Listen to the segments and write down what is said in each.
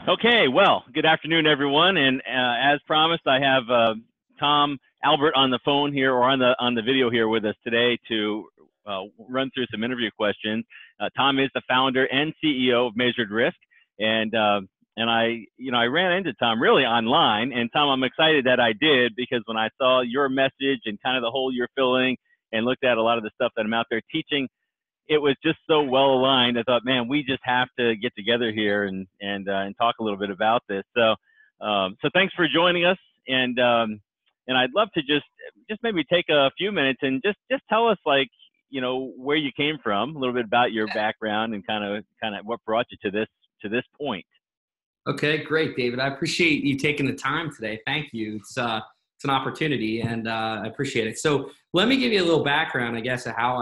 Okay, well, good afternoon, everyone. And as promised, I have Tom Albert on the phone here, or on the video here with us today to run through some interview questions. Tom is the founder and CEO of Measured Risk, and I ran into Tom really online. And Tom, I'm excited that I did, because when I saw your message and kind of the hole you're filling, and looked at a lot of the stuff that I'm out there teaching, it was just so well aligned. I thought, man, we just have to get together here and talk a little bit about this. So thanks for joining us. And I'd love to just maybe take a few minutes and just tell us, like, where you came from, a little bit about your background, and kind of what brought you to this point. Okay, great, David. I appreciate you taking the time today. Thank you. It's an opportunity, and I appreciate it. So let me give you a little background, I guess, of how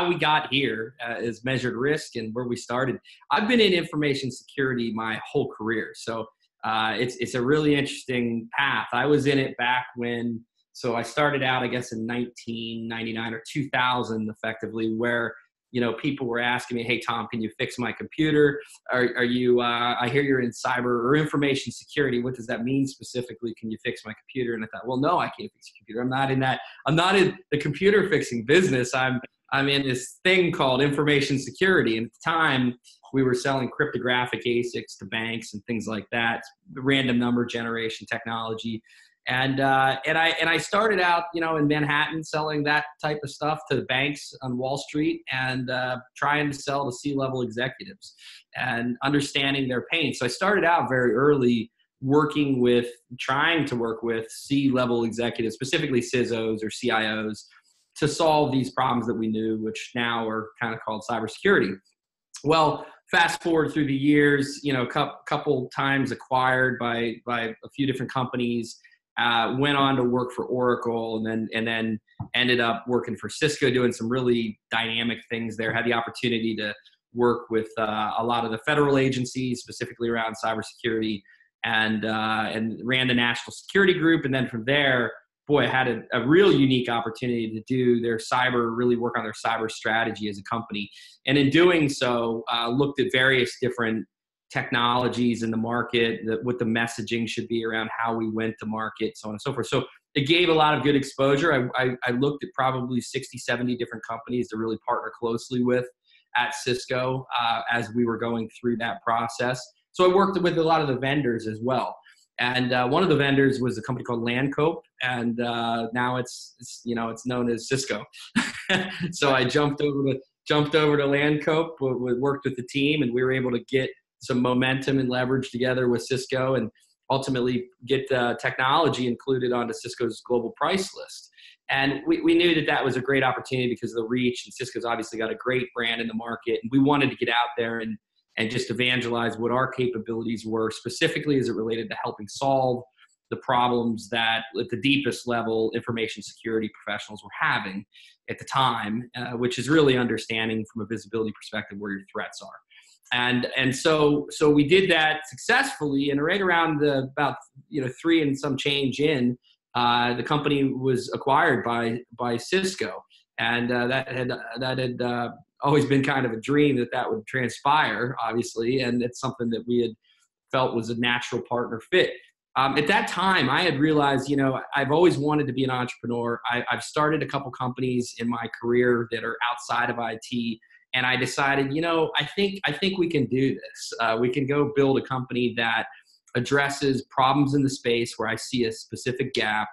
we got here as Measured Risk and where we started. I've been in information security my whole career, so it's a really interesting path. I was in it back when, so I started out, I guess, in 1999 or 2000, effectively, where people were asking me, "Hey, Tom, can you fix my computer? Are you? I hear you're in cyber or information security. What does that mean specifically? Can you fix my computer?" And I thought, well, no, I can't fix your computer. I'm not in that. I'm not in the computer fixing business. I'm in this thing called information security. And at the time, we were selling cryptographic ASICs to banks and things like that, random number generation technology. And I started out, in Manhattan selling that type of stuff to the banks on Wall Street, and trying to sell to C-level executives and understanding their pain. So I started out very early trying to work with C-level executives, specifically CISOs or CIOs, to solve these problems that we knew, which now are kind of called cybersecurity. Well, fast forward through the years, a couple times acquired by a few different companies. Went on to work for Oracle, and then ended up working for Cisco, doing some really dynamic things there. Had the opportunity to work with a lot of the federal agencies, specifically around cybersecurity, and ran the national security group. And then from there, boy, I had a real unique opportunity to do really work on their cyber strategy as a company. And in doing so, looked at various different technologies in the market, what the messaging should be around how we went to market, so on and so forth. So it gave a lot of good exposure. I looked at probably 60, 70 different companies to really partner closely with at Cisco as we were going through that process. So I worked with a lot of the vendors as well. And one of the vendors was a company called Landcope, and now it's known as Cisco. So I jumped over to Landcope, worked with the team, and we were able to get some momentum and leverage together with Cisco, and ultimately get the technology included onto Cisco's global price list. And we knew that was a great opportunity because of the reach, and Cisco's obviously got a great brand in the market. And we wanted to get out there and just evangelize what our capabilities were, specifically as it related to helping solve the problems that at the deepest level information security professionals were having at the time, which is really understanding from a visibility perspective where your threats are. And so we did that successfully, and right around about 3 and some change in, the company was acquired by Cisco, and that had always been kind of a dream that would transpire, obviously, and it's something that we had felt was a natural partner fit. At that time, I had realized, I've always wanted to be an entrepreneur. I've started a couple companies in my career that are outside of IT. And I decided, I think we can do this. We can go build a company that addresses problems in the space where I see a specific gap.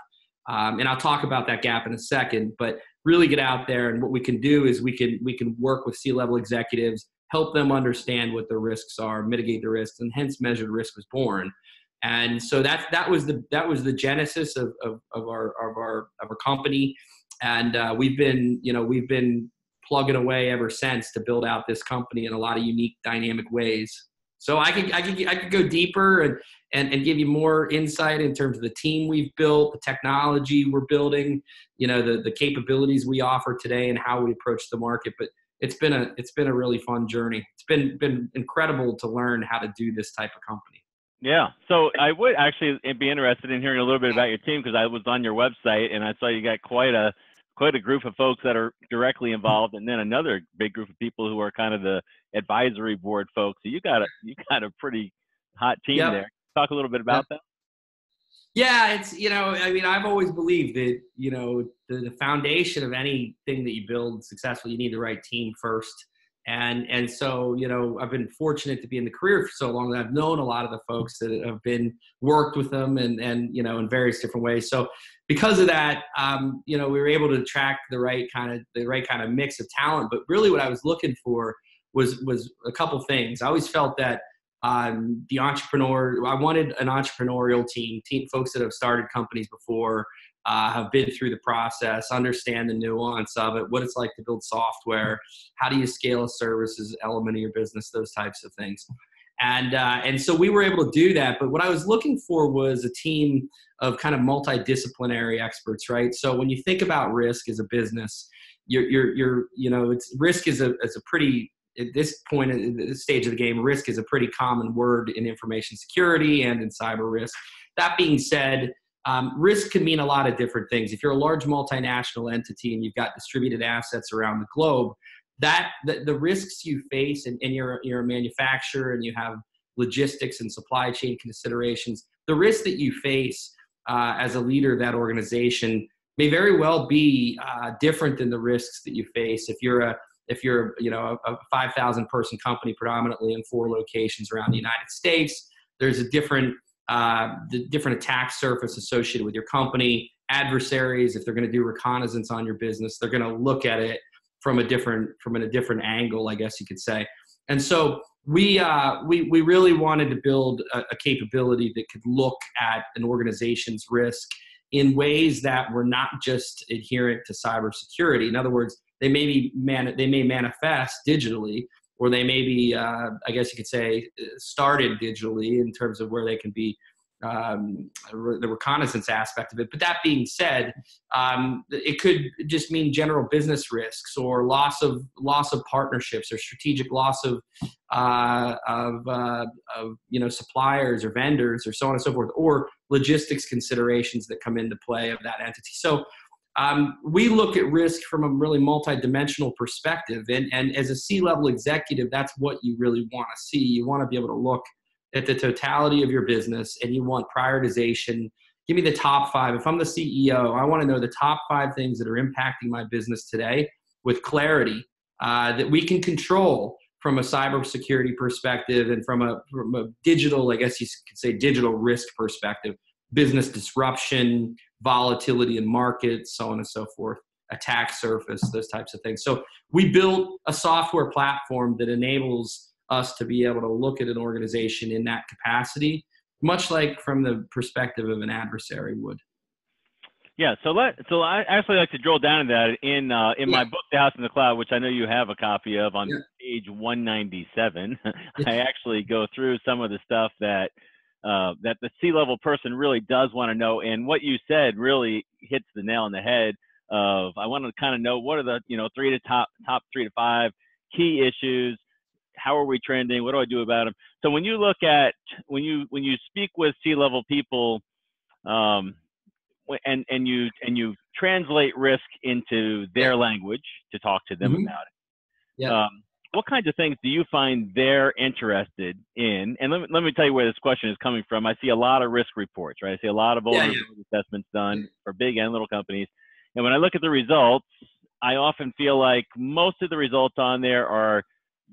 And I'll talk about that gap in a second, but really get out there. And what we can do is we can work with C-level executives, help them understand what the risks are, mitigate the risks, and hence Measured Risk was born. And so that was the genesis of our company. And we've been plugging away ever since to build out this company in a lot of unique, dynamic ways. So I could go deeper and give you more insight in terms of the team we've built, the technology we're building, the capabilities we offer today, and how we approach the market. But it's been a really fun journey. It's been incredible to learn how to do this type of company. Yeah. So I would actually be interested in hearing a little bit about your team, because I was on your website and I saw you got quite a group of folks that are directly involved, and then another big group of people who are kind of the advisory board folks. So you got a pretty hot team Yep. there. Talk a little bit about that. Yeah, it's, I mean, I've always believed that, the foundation of anything that you build successfully, you need the right team first. And so, I've been fortunate to be in the career for so long that I've known a lot of the folks that have worked with them and in various different ways. So because of that, we were able to attract the right kind of mix of talent. But really what I was looking for was a couple things. I always felt that I wanted an entrepreneurial team, folks that have started companies before, have been through the process, understand the nuance of it, what it's like to build software, how do you scale a services element of your business, those types of things. And so we were able to do that. But what I was looking for was a team of kind of multidisciplinary experts, right? So when you think about risk as a business, risk is a pretty, at this point, at this stage of the game, risk is a pretty common word in information security and in cyber risk. That being said, risk can mean a lot of different things. If you're a large multinational entity and you've got distributed assets around the globe, the risks you face, and you're a manufacturer and you have logistics and supply chain considerations, the risks that you face as a leader of that organization may very well be different than the risks that you face if you're a 5,000 person company predominantly in 4 locations around the United States. There's a different attack surface associated with your company. Adversaries, if they're going to do reconnaissance on your business, they're going to look at it from a different angle, I guess you could say. And so we really wanted to build a capability that could look at an organization's risk in ways that were not just adherent to cybersecurity. In other words, they may manifest digitally, or they may be, I guess you could say, started digitally in terms of where they can be, the reconnaissance aspect of it. But that being said, it could just mean general business risks or loss of partnerships or strategic loss of suppliers or vendors or so on and so forth, or logistics considerations that come into play of that entity. So we look at risk from a really multidimensional perspective. And as a C-level executive, that's what you really want to see. You want to be able to look at the totality of your business, and you want prioritization. Give me the top 5. If I'm the CEO, I want to know the top 5 things that are impacting my business today with clarity that we can control from a cybersecurity perspective and from a digital, I guess you could say, digital risk perspective, business disruption, volatility in markets, so on and so forth, attack surface, those types of things. So we built a software platform that enables us to be able to look at an organization in that capacity, much like from the perspective of an adversary would. Yeah, so I actually like to drill down into that in my book, The House in the Cloud, which I know you have a copy of on page 197. I actually go through some of the stuff that the C-level person really does want to know, and what you said really hits the nail on the head. I want to kind of know what are the top 3 to 5 key issues. How are we trending? What do I do about them? So when you look at when you speak with C-level people, and you translate risk into their language to talk to them about it. What kinds of things do you find they're interested in? And let me tell you where this question is coming from. I see a lot of risk reports, right? I see a lot of vulnerability assessments done for big and little companies. And when I look at the results, I often feel like most of the results on there are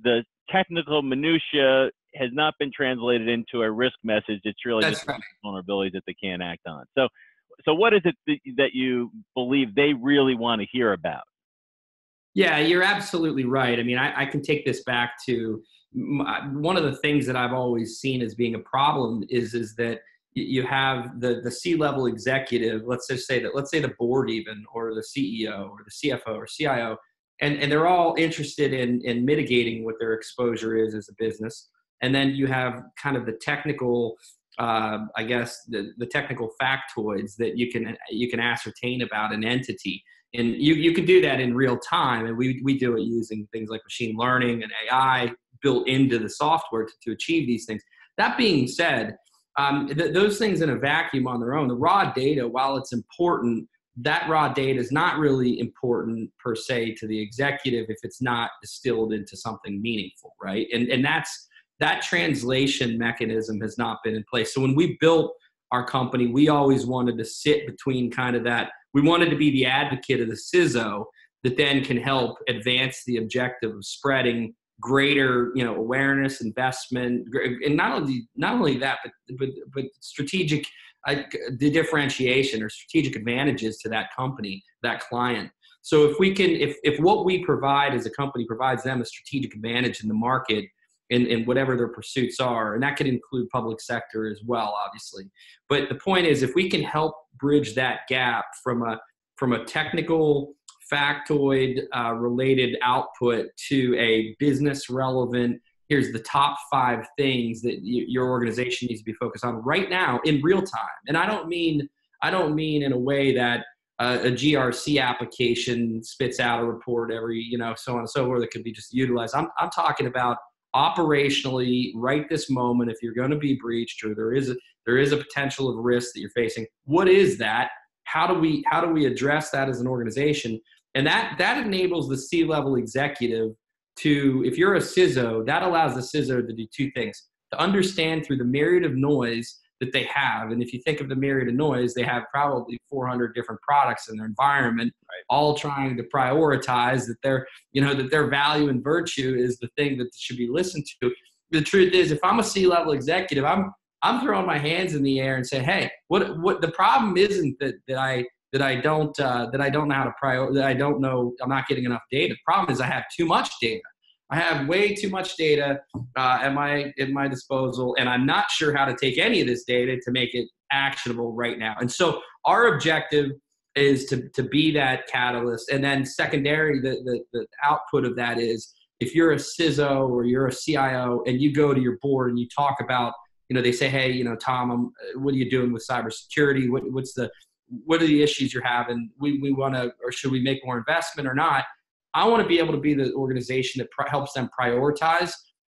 the technical minutia has not been translated into a risk message. It's really just vulnerabilities that they can't act on. So what is it that you believe they really want to hear about? Yeah, you're absolutely right. I mean, I can take this back to one of the things that I've always seen as being a problem is that you have the C-level executive, let's say the board even, or the CEO or the CFO or CIO, and they're all interested in mitigating what their exposure is as a business. And then you have kind of the technical, I guess, the technical factoids that you can ascertain about an entity. And you can do that in real time. And we do it using things like machine learning and AI built into the software to achieve these things. That being said, those things in a vacuum on their own, the raw data, while it's important, that raw data is not really important per se to the executive if it's not distilled into something meaningful, right? And that's that translation mechanism has not been in place. So when we built our company, we always wanted to sit between kind of that. We wanted to be the advocate of the CISO that then can help advance the objective of spreading greater, awareness, investment, and not only that, but strategic, the differentiation or strategic advantages to that company, that client. So if what we provide as a company provides them a strategic advantage in the market, in whatever their pursuits are, and that could include public sector as well, obviously. But the point is, if we can help bridge that gap from a technical factoid related output to a business relevant, here's the top 5 things that your organization needs to be focused on right now in real time. And I don't mean in a way that a GRC application spits out a report every, so on and so forth that could be just utilized. I'm talking about operationally right this moment. If you're going to be breached or there is a potential of risk that you're facing, what is that? How do we address that as an organization? And that enables the C-level executive to, if you're a CISO, that allows the CISO to do 2 things: to understand through the myriad of noise that they have. And if you think of the myriad of noise, they have probably 400 different products in their environment, right, all trying to prioritize that their value and virtue is the thing that should be listened to. The truth is, if I'm a C-level executive, I'm throwing my hands in the air and say, hey, what the problem isn't that I don't know how to that I don't know, I'm not getting enough data. The problem is I have too much data. I have way too much data at my disposal, and I'm not sure how to take any of this data to make it actionable right now. And so our objective is to be that catalyst. And then secondary, the output of that is, if you're a CISO or you're a CIO and you go to your board and you talk about, they say, hey, Tom, what are you doing with cybersecurity? What are the issues you're having? We want to, or should we make more investment or not? I want to be able to be the organization that helps them prioritize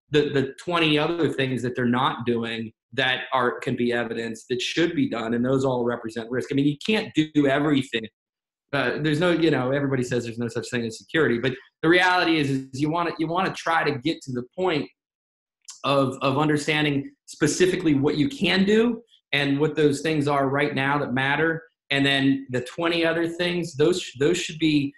the 20 other things that they're not doing that can be evidence that should be done. And those all represent risk. I mean, you can't do everything. There's no, everybody says there's no such thing as security, but the reality is you want to try to get to the point of understanding specifically what you can do and what those things are right now that matter. And then the 20 other things, those should be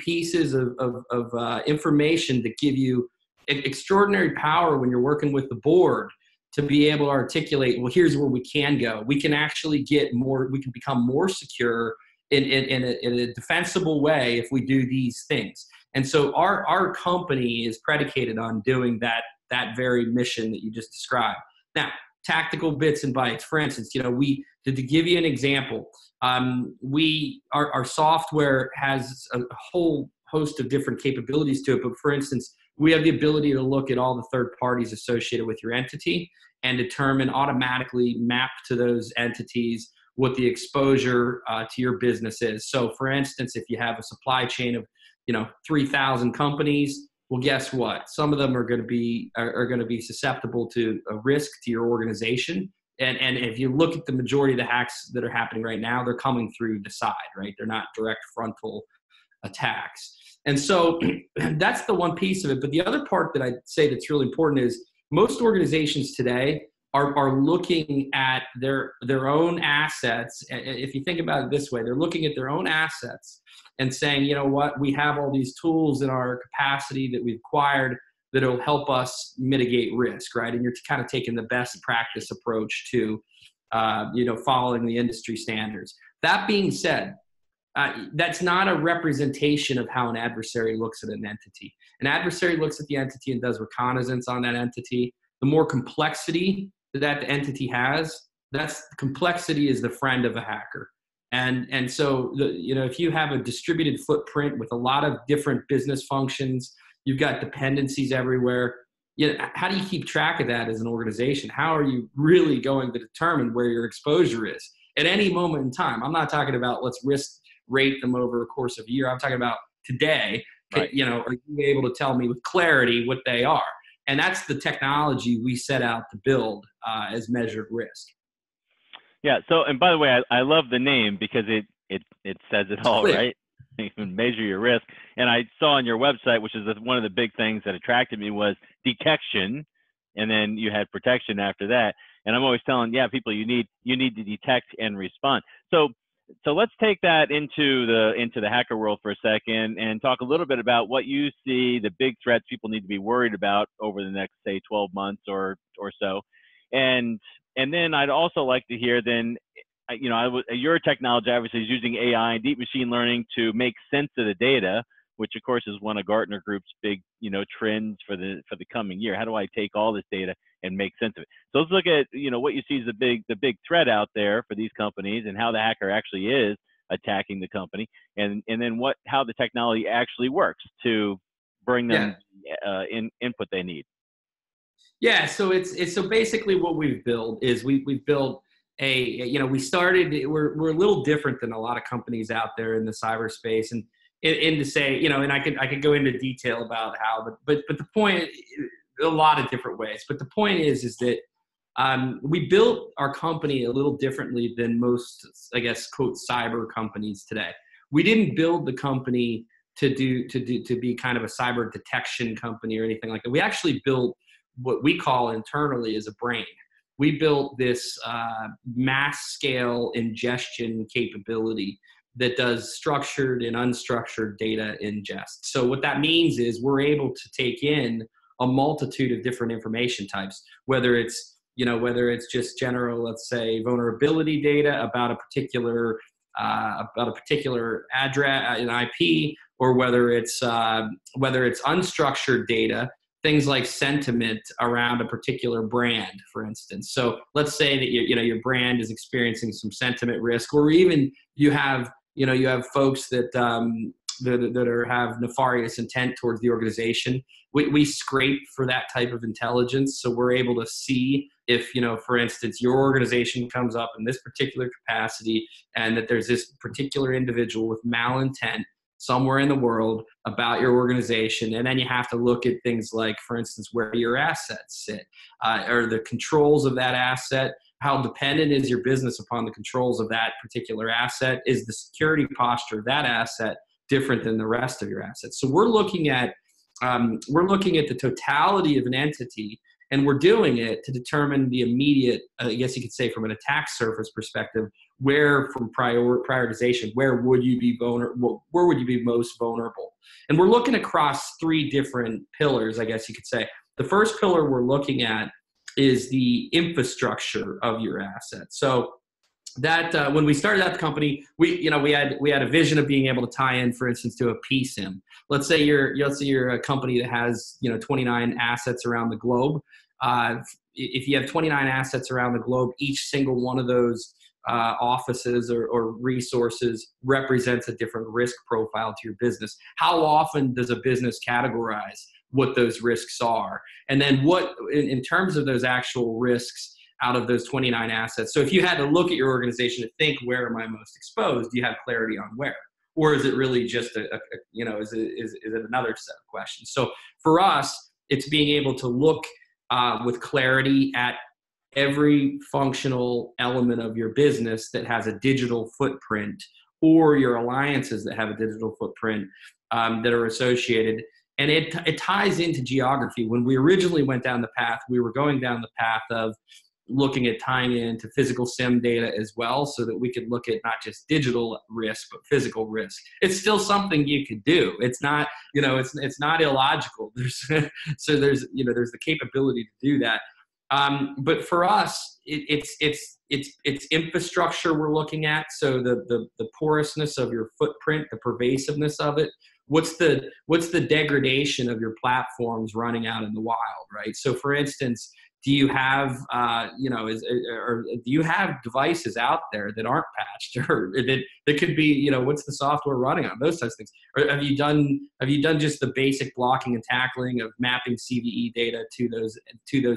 pieces of information that give you extraordinary power when you're working with the board to be able to articulate, well, here's where we can go. We can actually get more, we can become more secure in a defensible way if we do these things. And so our company is predicated on doing that very mission that you just described. Now, tactical bits and bytes. For instance, to give you an example, our software has a whole host of different capabilities to it. But for instance, we have the ability to look at all the third parties associated with your entity and automatically map to those entities what the exposure to your business is. So for instance, if you have a supply chain of 3,000 companies, well, guess what? Some of them are going to be susceptible to a risk to your organization. And if you look at the majority of the hacks that are happening right now, they're coming through the side, right? They're not direct frontal attacks. And so that's the one piece of it. But the other part that I'd say that's really important is most organizations today are looking at their own assets. If you think about it this way, they're looking at their own assets and saying, you know what, we have all these tools in our capacity that we've acquired that will help us mitigate risk, right? And you're kind of taking the best practice approach to, following the industry standards. That being said, that's not a representation of how an adversary looks at an entity. An adversary looks at the entity and does reconnaissance on that entity. The more complexity that the entity has, complexity is the friend of a hacker. And so, if you have a distributed footprint with a lot of different business functions, you've got dependencies everywhere. How do you keep track of that as an organization? How are you really going to determine where your exposure is at any moment in time? I'm not talking about let's risk rate them over a course of a year. I'm talking about today. Right. Are you able to tell me with clarity what they are? And that's the technology we set out to build as measured risk. Yeah. So, and by the way, I love the name because it says it all, right? You can measure your risk. And I saw on your website, which is one of the big things that attracted me, was detection, and then you had protection after that. And I'm always telling, yeah, people, you need to detect and respond. So let's take that into the hacker world for a second and talk a little bit about what you see the big threats people need to be worried about over the next, say, 12 months or so. And then I'd also like to hear then, your technology obviously is using AI and deep machine learning to make sense of the data, which of course is one of Gartner Group's big, trends for the coming year. How do I take all this data and make sense of it? So let's look at, what you see as the big threat out there for these companies and how the hacker actually is attacking the company, and then how the technology actually works to bring them input they need. Yeah, so so basically what we've built is we've built we're a little different than a lot of companies out there in the cyberspace, and to say, and I could go into detail about how, but the point, a lot of different ways, but the point is that we built our company a little differently than most, I guess, quote, cyber companies today. We didn't build the company to be kind of a cyber detection company or anything like that. We actually built what we call internally as a brain. We built this mass scale ingestion capability that does structured and unstructured data ingest. So what that means is we're able to take in a multitude of different information types, whether it's just general, let's say, vulnerability data about a particular address, an IP, or whether it's unstructured data, things like sentiment around a particular brand, for instance. So let's say that your brand is experiencing some sentiment risk, or even you have folks that have nefarious intent towards the organization. We scrape for that type of intelligence, so we're able to see if, for instance, your organization comes up in this particular capacity and that there's this particular individual with malintent somewhere in the world about your organization. And then you have to look at things like, for instance, where your assets sit, or the controls of that asset. How dependent is your business upon the controls of that particular asset? Is the security posture of that asset different than the rest of your assets? So we're looking at the totality of an entity, and we're doing it to determine the immediate, I guess you could say, from an attack surface perspective, where from prioritization, where would you be vulnerable? Where would you be most vulnerable? And we're looking across three different pillars, I guess you could say. The first pillar we're looking at is the infrastructure of your assets. So that when we started out the company, we had a vision of being able to tie in, for instance, to a PSIM. Let's say you're a company that has 29 assets around the globe. If you have 29 assets around the globe, each single one of those offices or resources represents a different risk profile to your business. How often does a business categorize what those risks are? And then what, in terms of those actual risks out of those 29 assets. So if you had to look at your organization and think, where am I most exposed? Do you have clarity on where? Or is it really just is it another set of questions? So for us, it's being able to look with clarity at every functional element of your business that has a digital footprint, or your alliances that have a digital footprint that are associated. And it ties into geography. When we originally went down the path, we were going down the path of looking at tying into physical SIM data as well, so that we could look at not just digital risk, but physical risk. It's still something you could do. It's not, it's not illogical. There's the capability to do that. But for us, it's infrastructure we're looking at. So the porousness of your footprint, the pervasiveness of it. What's the degradation of your platforms running out in the wild, right? So for instance, do you have do you have devices out there that aren't patched, or that could be, what's the software running on, those types of things? Or have you done just the basic blocking and tackling of mapping CVE data to those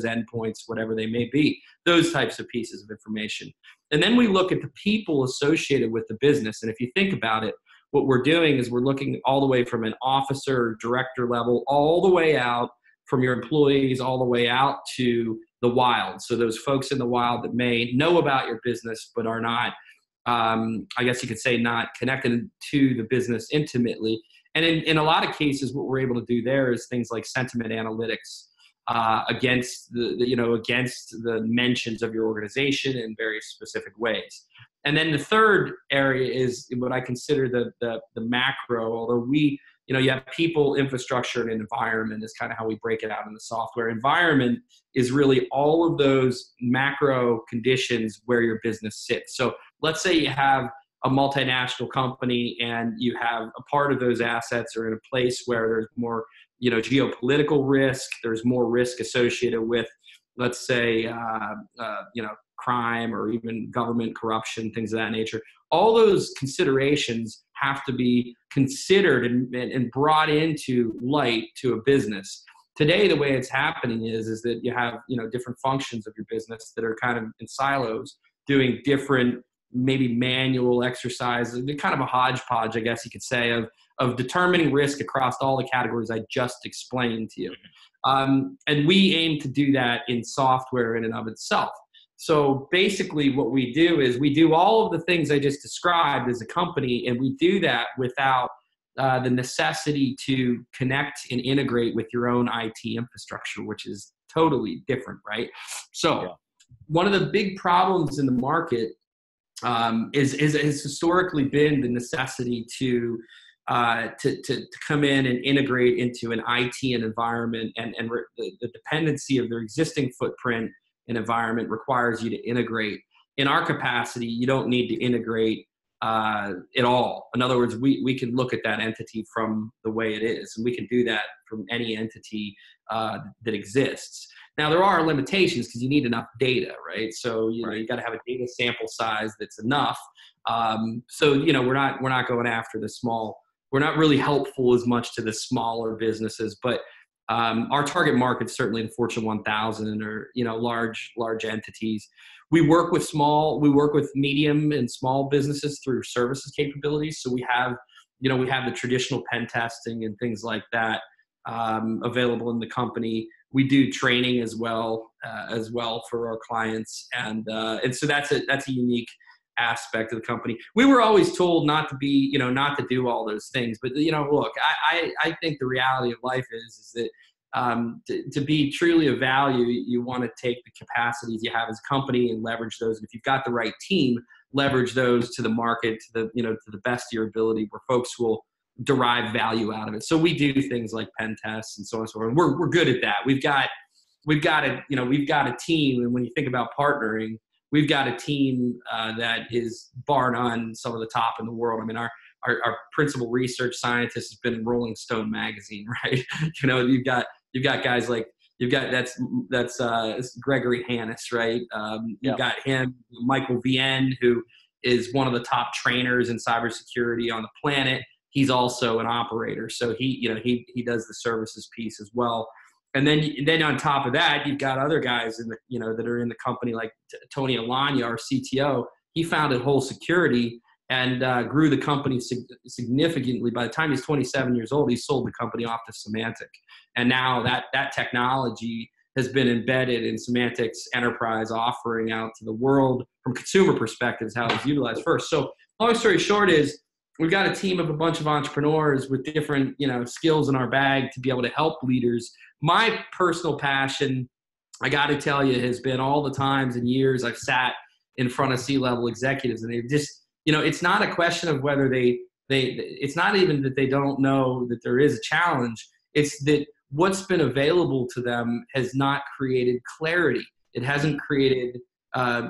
endpoints, whatever they may be, those types of pieces of information. And then we look at the people associated with the business. And if you think about it, what we're doing is we're looking all the way from an officer or director level, all the way out from your employees, all the way out to the wild. So those folks in the wild that may know about your business, but are not, I guess you could say, not connected to the business intimately. And in a lot of cases, what we're able to do there is things like sentiment analytics. against against the mentions of your organization in very specific ways. And then the third area is what I consider the macro, although you have people, infrastructure, and environment is kind of how we break it out in the software. Environment is really all of those macro conditions where your business sits. So let's say you have a multinational company and you have a part of those assets are in a place where there's more, geopolitical risk, there's more risk associated with, let's say, crime or even government corruption, things of that nature. All those considerations have to be considered and brought into light to a business. Today, the way it's happening is that you have, different functions of your business that are kind of in silos doing different, maybe manual exercises, kind of a hodgepodge, I guess you could say, of determining risk across all the categories I just explained to you. And we aim to do that in software in and of itself. So basically what we do is we do all of the things I just described as a company, and we do that without the necessity to connect and integrate with your own IT infrastructure, which is totally different, right? So one of the big problems in the market has historically been the necessity to come in and integrate into an IT and environment, and the dependency of their existing footprint and environment requires you to integrate. In our capacity, you don't need to integrate at all. In other words, we can look at that entity from the way it is, and we can do that from any entity that exists. Now, there are limitations because you need enough data, right? So you got to have a data sample size that's enough. So we're not going after the small. We're not really helpful as much to the smaller businesses, but our target market is certainly the Fortune 1000 or large entities. We work with medium and small businesses through services capabilities. So we have the traditional pen testing and things like that available in the company. We do training as well for our clients, and so that's a unique aspect of the company. We were always told not to do all those things, but look, I think the reality of life is that to be truly of value, you want to take the capacities you have as a company and leverage those. And if you've got the right team, leverage those to the market, to the best of your ability, where folks will derive value out of it. So we do things like pen tests and so on and so forth. We're good at that. We've got a team, and when you think about partnering, we've got a team that is bar none some of the top in the world. I mean, our principal research scientist has been in Rolling Stone magazine, right? You've got guys like that's Gregory Hannes, right? You've got him, Michael Vienne, who is one of the top trainers in cybersecurity on the planet. He's also an operator, so he does the services piece as well. And then on top of that, you've got other guys that are in the company, like Tony Alagna, our CTO. He founded Whole Security and grew the company significantly. By the time he's 27 years old, he sold the company off to Symantec. And now that technology has been embedded in Symantec's enterprise offering out to the world from consumer perspectives, how it's utilized first. So long story short is, we've got a team of a bunch of entrepreneurs with different, skills in our bag to be able to help leaders. My personal passion, I got to tell you, has been all the times and years I've sat in front of C-level executives, and they've just, it's not a question of whether it's not even that they don't know that there is a challenge. It's that what's been available to them has not created clarity. It hasn't created a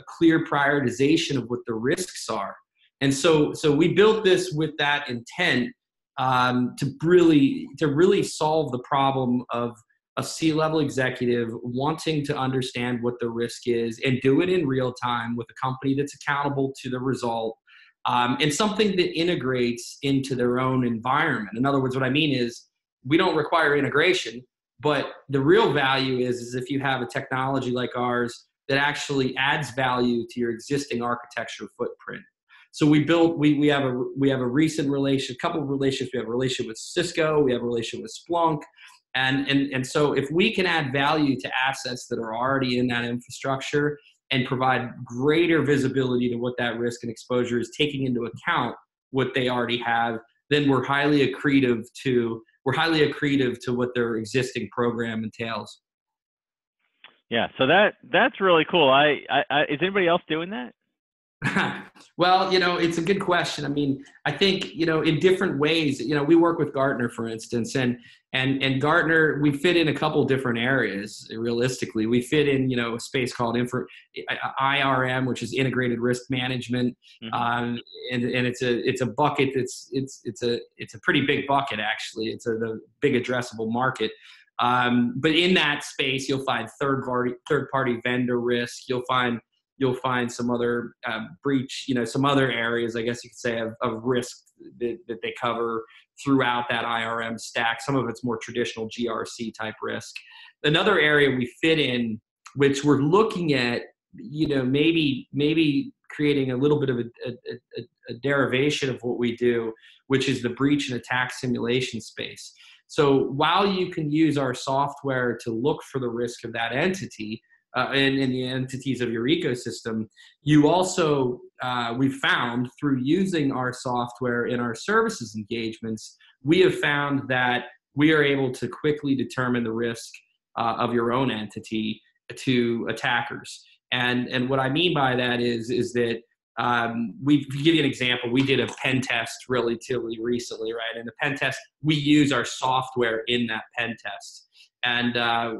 clear prioritization of what the risks are. And so we built this with that intent to really solve the problem of a C-level executive wanting to understand what the risk is and do it in real time with a company that's accountable to the result, and something that integrates into their own environment. In other words, what I mean is we don't require integration, but the real value is if you have a technology like ours that actually adds value to your existing architecture footprint. So we have a recent relation, couple of relationships. We have a relationship with Cisco. We have a relationship with Splunk. And so if we can add value to assets that are already in that infrastructure and provide greater visibility to what that risk and exposure is, taking into account what they already have, then we're highly accretive to we're highly accretive to what their existing program entails. Yeah, so that's really cool. Is anybody else doing that? Well, it's a good question. I mean, I think, in different ways, we work with Gartner, for instance, and Gartner, we fit in a couple different areas. Realistically, we fit in, a space called IRM, which is integrated risk management. Mm-hmm. And it's a bucket. It's a pretty big bucket, actually. It's the big addressable market. But in that space, you'll find third party vendor risk. You'll find some other breach, some other areas, I guess you could say, of risk that they cover throughout that IRM stack. Some of it's more traditional GRC type risk. Another area we fit in, which we're looking at, maybe creating a little bit of a derivation of what we do, which is the breach and attack simulation space. So while you can use our software to look for the risk of that entity, and the entities of your ecosystem, you also, we've found through using our software in our services engagements, we have found that we are able to quickly determine the risk of your own entity to attackers. And what I mean by that is that to give you an example, we did a pen test relatively recently, right? And the pen test, we use our software in that pen test. And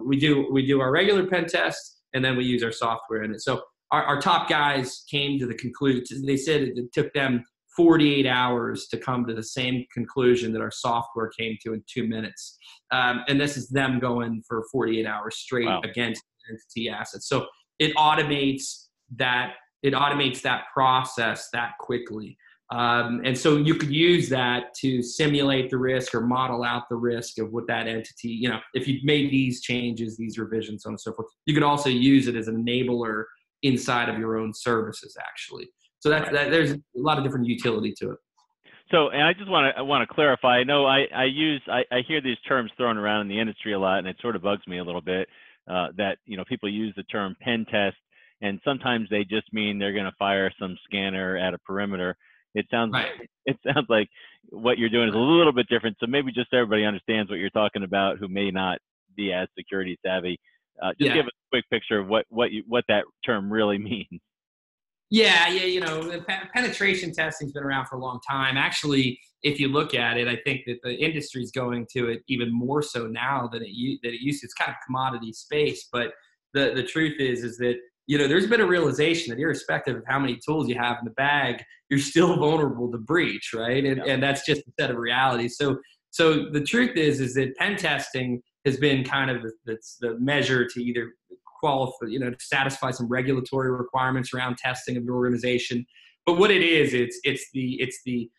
we do our regular pen test, and then we use our software in it. So our top guys came to the conclusion, they said it took them 48 hours to come to the same conclusion that our software came to in 2 minutes. And this is them going for 48 hours straight. Wow. Against entity assets. So it automates that process that quickly. And so you could use that to simulate the risk or model out the risk of what that entity, if you've made these changes, these revisions, so on and so forth. You could also use it as an enabler inside of your own services, actually. So there's a lot of different utility to it. So, and I just want to clarify. I know I hear these terms thrown around in the industry a lot, and it sort of bugs me a little bit that people use the term pen test, and sometimes they just mean they're going to fire some scanner at a perimeter. It sounds like what you're doing is a little bit different. So maybe just so everybody understands what you're talking about, who may not be as security savvy. Just give us a quick picture of what that term really means. Yeah. Penetration testing's been around for a long time. Actually, if you look at it, I think that the industry's going to it even more so now than it used to. It's kind of a commodity space, but the truth is that there's been a realization that irrespective of how many tools you have in the bag, you're still vulnerable to breach, right? And that's just a set of realities. So the truth is that pen testing has been kind of the measure to either qualify, to satisfy some regulatory requirements around testing of your organization. But what it is, it's the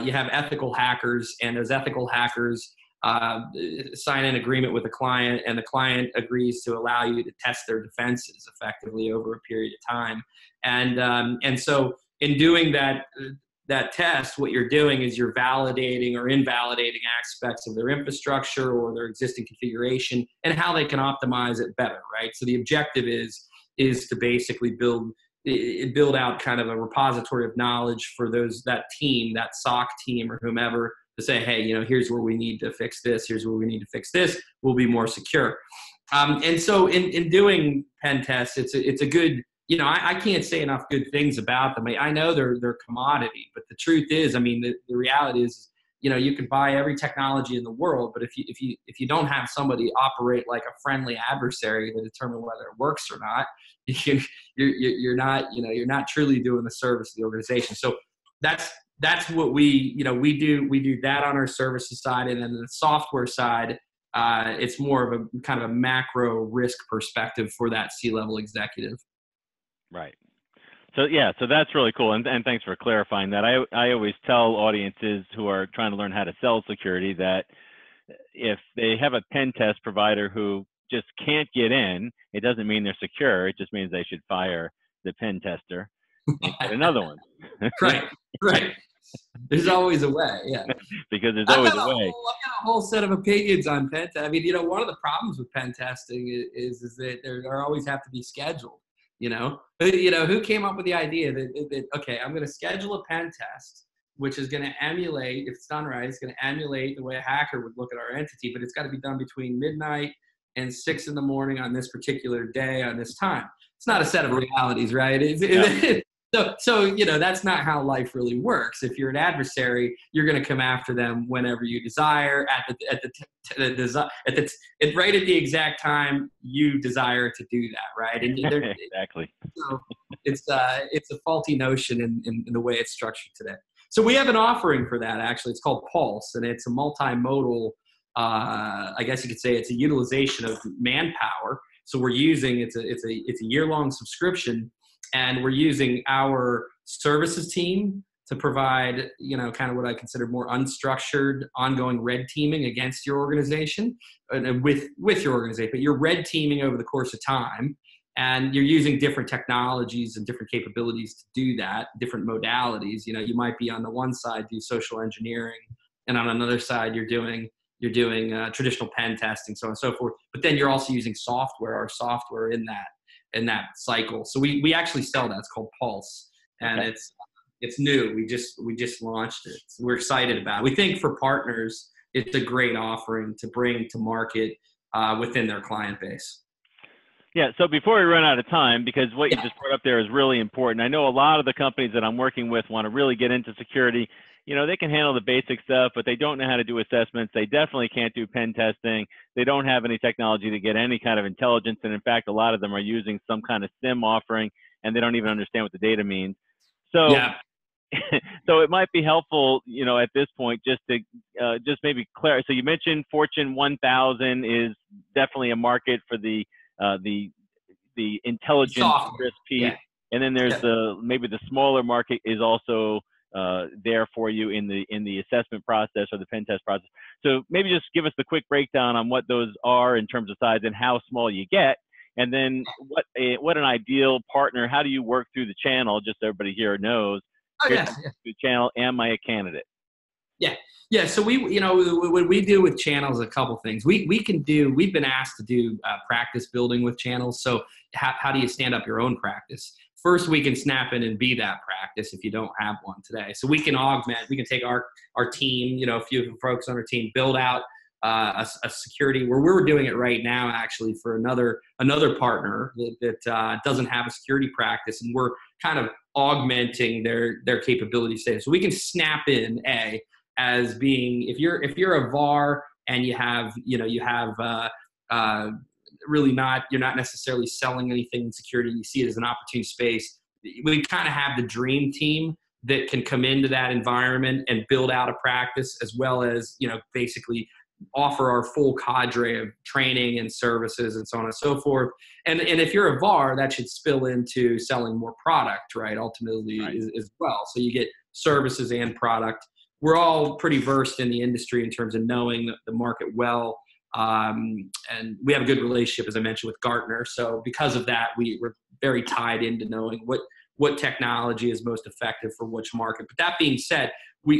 you have ethical hackers, and those ethical hackers sign an agreement with the client, and the client agrees to allow you to test their defenses effectively over a period of time. And so in doing that test, what you're doing is you're validating or invalidating aspects of their infrastructure or their existing configuration and how they can optimize it better, right? So the objective is to basically build out kind of a repository of knowledge for that team, that SOC team or whomever, to say, hey, here's where we need to fix this. Here's where we need to fix this. We'll be more secure. And so in doing pen tests, it's a good, I can't say enough good things about them. I know they're commodity, but the truth is, the reality is, you can buy every technology in the world, but if you don't have somebody operate like a friendly adversary to determine whether it works or not, you're not truly doing the service of the organization. So that's what we do. We do that on our services side, and then the software side, it's more of a kind of a macro risk perspective for that C-level executive. Right. So that's really cool, and thanks for clarifying that. I always tell audiences who are trying to learn how to sell security that if they have a pen test provider who just can't get in, it doesn't mean they're secure. It just means they should fire the pen tester and get another one. Right. There's always a way, yeah. Because there's always a way. I've got a whole set of opinions on pen testing. One of the problems with pen testing is that they always have to be scheduled. Who came up with the idea that okay, I'm going to schedule a pen test, which is going to emulate, if it's done right, it's going to emulate the way a hacker would look at our entity, but it's got to be done between midnight and 6 in the morning on this particular day on this time. It's not a set of realities, right? So that's not how life really works. If you're an adversary, you're going to come after them whenever you desire, right at the exact time you desire to do that, right? And exactly. So it's a faulty notion in the way it's structured today. So we have an offering for that, actually. It's called Pulse, and it's a multimodal, I guess you could say it's a utilization of manpower. So we're using, it's a year-long subscription, and we're using our services team to provide, kind of what I consider more unstructured, ongoing red teaming against your organization, and with your organization. But you're red teaming over the course of time, and you're using different technologies and different capabilities to do that, different modalities. You might be on the one side do social engineering, and on another side you're doing traditional pen testing, so on and so forth. But then you're also using our software in that cycle. So we actually sell that. It's called Pulse, and okay. It's new. We just launched it. So we're excited about it. We think for partners, it's a great offering to bring to market within their client base. Yeah, so before we run out of time, because what you just brought up there is really important. I know a lot of the companies that I'm working with want to really get into security. They can handle the basic stuff, but they don't know how to do assessments. They definitely can't do pen testing. They don't have any technology to get any kind of intelligence. And in fact, a lot of them are using some kind of SIM offering, and they don't even understand what the data means. So, so it might be helpful, at this point, just to just maybe clarify. So you mentioned Fortune 1000 is definitely a market for the intelligence risk piece, and then there's maybe the smaller market is also there for you in the assessment process or the pen test process. So maybe just give us the quick breakdown on what those are in terms of size and how small you get, and then what an ideal partner. How do you work through the channel? Just so everybody here knows. The channel. Am I a candidate? Yeah. So what we do with channels, a couple things. We've been asked to do practice building with channels. So how do you stand up your own practice? First, we can snap in and be that practice if you don't have one today. So we can augment. We can take our team, a few folks on our team, build out a security where we're doing it right now, actually, for another partner that doesn't have a security practice, and we're kind of augmenting their capabilities there. So we can snap in as being, if you're a VAR and you're not necessarily selling anything in security, you see it as an opportunity space. We kind of have the dream team that can come into that environment and build out a practice, as well as, basically offer our full cadre of training and services and so on and so forth. And if you're a VAR, that should spill into selling more product, right? Ultimately, right. As well. So you get services and product. We're all pretty versed in the industry in terms of knowing the market well. And we have a good relationship, as I mentioned, with Gartner. So because of that, we're very tied into knowing what technology is most effective for which market. But that being said,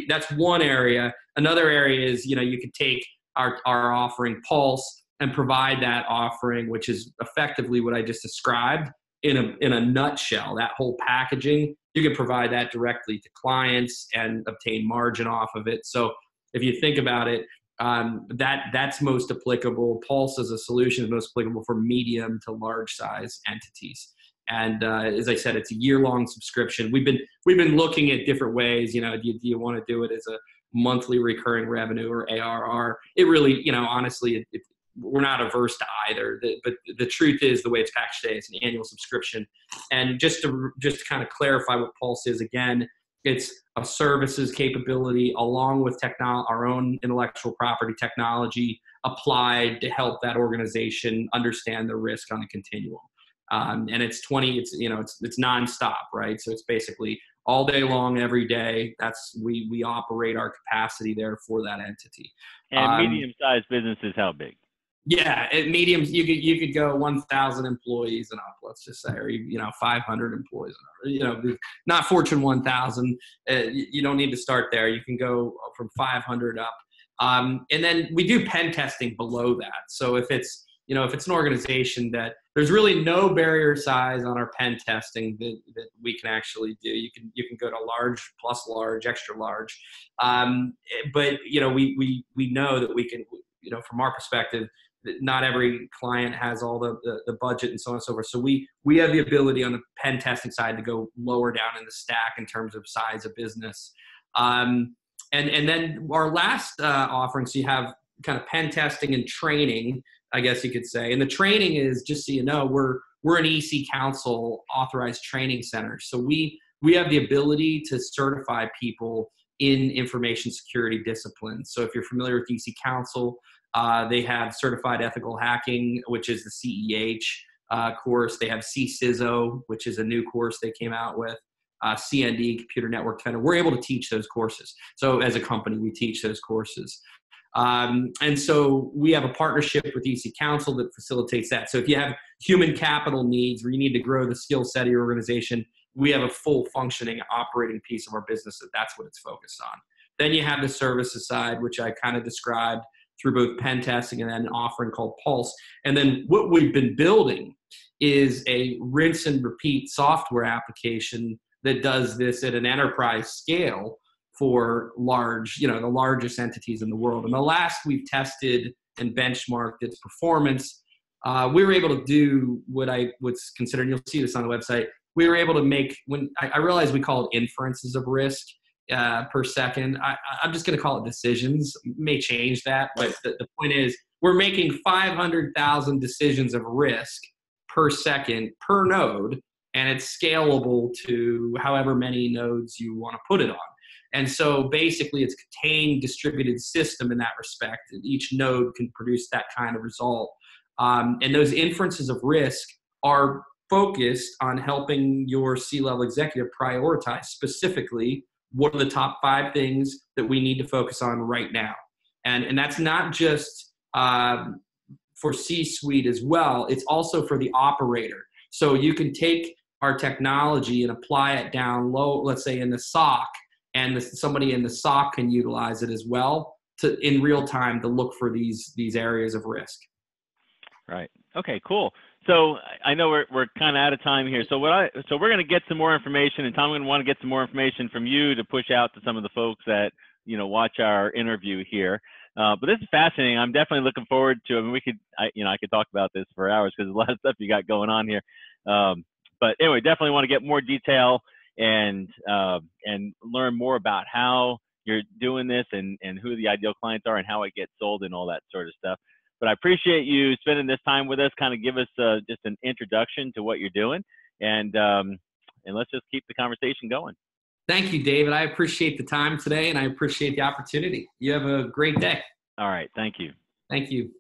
that's one area. Another area is, you could take our offering Pulse and provide that offering, which is effectively what I just described in a nutshell. That whole packaging, you can provide that directly to clients and obtain margin off of it. So if you think about it, that's most applicable. Pulse as a solution is most applicable for medium to large size entities. And as I said, it's a year-long subscription. We've been looking at different ways. Do you want to do it as a monthly recurring revenue or ARR? It really, honestly, we're not averse to either. But the truth is, the way it's packaged today, it's an annual subscription. And just to kind of clarify what Pulse is again, it's a services capability along with our own intellectual property technology applied to help that organization understand the risk on a continuum. And it's nonstop, right? So it's basically all day long, every day. We operate our capacity there for that entity. And medium-sized businesses, how big? Yeah, at mediums, you could go 1,000 employees and up, let's just say, or 500 employees and up. Not Fortune 1,000. You don't need to start there. You can go from 500 up, and then we do pen testing below that. So if it's an organization that there's really no barrier size on our pen testing that we can actually do. You can go to large, plus large, extra large. But we know that we can, from our perspective, that not every client has all the budget and so on and so forth. So we have the ability on the pen testing side to go lower down in the stack in terms of size of business. And then our last offering, so you have kind of pen testing and training, I guess you could say. And the training is, just so you know, we're an EC Council authorized training center. So we have the ability to certify people in information security disciplines. So if you're familiar with EC Council, they have certified ethical hacking, which is the CEH course. They have CISO, which is a new course they came out with. CND, Computer Network Defender. We're able to teach those courses. So as a company, we teach those courses. And so we have a partnership with EC Council that facilitates that. So if you have human capital needs where you need to grow the skill set of your organization, we have a full functioning operating piece of our business that's what it's focused on. Then you have the services side, which I kind of described through both pen testing and then an offering called Pulse. And then what we've been building is a rinse and repeat software application that does this at an enterprise scale for large, the largest entities in the world. And the last we've tested and benchmarked its performance, we were able to do what I would consider, and you'll see this on the website, we were able to make, when I realized we call it inferences of risk per second. I'm just going to call it decisions. May change that, but the point is we're making 500,000 decisions of risk per second per node, and it's scalable to however many nodes you want to put it on. And so basically it's a contained distributed system in that respect. And each node can produce that kind of result. And those inferences of risk are focused on helping your C-level executive prioritize specifically what are the top 5 things that we need to focus on right now. And that's not just for C-suite as well. It's also for the operator. So you can take our technology and apply it down low, let's say in the SOC, and somebody in the SOC can utilize it as well in real time to look for these areas of risk. Right. Okay, cool. So I know we're kind of out of time here. So we're going to get some more information, and Tom, I'm going to want to get some more information from you to push out to some of the folks that, watch our interview here. But this is fascinating. I'm definitely looking forward to it. I mean, I could talk about this for hours because there's a lot of stuff you got going on here. But anyway, definitely want to get more detail and learn more about how you're doing this and who the ideal clients are and how it gets sold and all that sort of stuff. But I appreciate you spending this time with us, kind of give us just an introduction to what you're doing, and let's just keep the conversation going. Thank you, David. I appreciate the time today, and I appreciate the opportunity. You have a great day. All right. Thank you. Thank you.